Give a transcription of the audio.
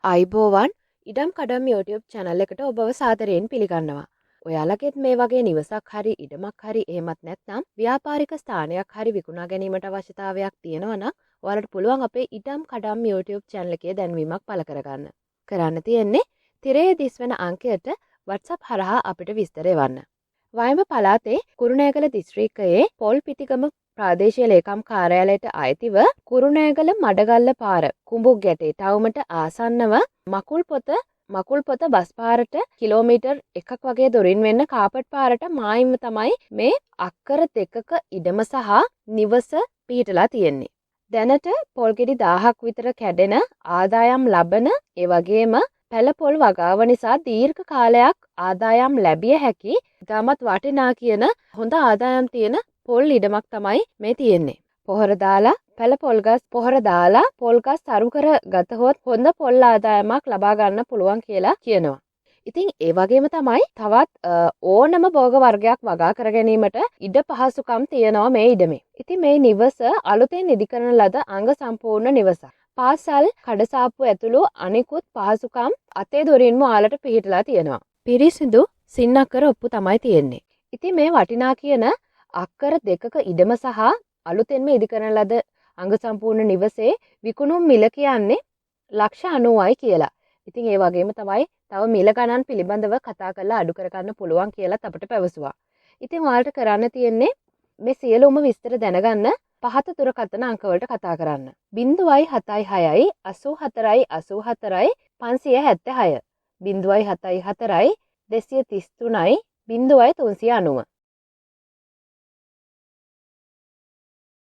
අයිබෝවන් ඉඩම් කඩම් YouTube channel එකට ඔබව සාදරයෙන් පිළිගන්නවා. ඔයාලගෙත් මේ වගේ නිවසක් හරි ඉඩමක් හරි එහෙමත් නැත්නම් ව්‍යාපාරික ස්ථානයක් හරි විකුණා ගැනීමට අවශ්‍යතාවයක් තියෙනවා නම් ඔයාලට පුළුවන් අපේ ඉඩම් කඩම් YouTube channel එකේ දැන්වීමක් පළ කරගන්න. කරන්න තියෙන්නේ තිරයේ දිස්වන අංකයට WhatsApp හරහා අපිට විස්තර එවන්න. වයඹ පළාතේ කුරුණෑගල දිස්ත්‍රික්කයේ පොල් පිටිගම ප්‍රාදේශීය ලේකම් කාර්යාලයට අයිතිව කුරුණෑගල මඩගල්ල පාර කුඹුගැටේ ටවුමට ආසන්නව මකුල් පොත බස් පාරට කිලෝමීටර් 1ක් වගේ දුරින් වෙන්න කාපට් පාරට මායිම්ව තමයි මේ අක්කර 2ක ඉඩම සහ නිවස පිහිටලා තියෙන්නේ. දැනට පොල් ගෙඩි 1000ක් විතර කැඩෙන ආදායම් ලබන ඒ වගේම පැල පොල් වගාව නිසා දීර්ඝ කාලයක් ආදායම් ලැබිය හැකි ඉතාමත් වටිනා කියන හොඳ ආදායම් තියෙන පොල් ඉඩමක් තමයි මේ තියෙන්නේ. පොහොර දාලා පොල් ගස් සරු කර ගතහොත් හොඳ පොල් ආදායමක් ලබා ගන්න පුළුවන් කියලා කියනවා. ඉතින් ඒ වගේම තමයි තවත් ඕනම භෝග වර්ගයක් වගා කර ගැනීමට ඉඩ පහසුකම් තියෙනවා මේ ඉඩමේ. ඉතින් මේ නිවස අලුතෙන් ඉදි කරන ලද අංග සම්පූර්ණ නිවසක්. පාසල් කඩසාප්පු ඇතුළු අනිකුත් පහසුකම් අතේ දොරින්ම ඔයාලට පිහිටලා තියෙනවා. පිරිසිදු සින්නක්කර ඔප්පු තමයි තියෙන්නේ. ඉතින් මේ වටිනා කියන අක්කර 2ක ඉඩම සහ අලුතෙන්ම ඉදි කරන ලද අංග සම්පූර්ණ නිවසේ විකුණුම් මිල කියන්නේ $90,000යි කියලා. ඉතින් ඒ වගේම තමයි තව මිල ගණන් පිළිබඳව කතා කරලා අඩු කරගන්න පුළුවන් කියලාත් අපිට පැවසුවා. ඉතින් ඔයාලට කරන්න තියෙන්නේ මේ සියලුම විස්තර දැනගන්න පහත දුරකථන අංක වලට කතා කරන්න. 076 84 84 576 074 233 0390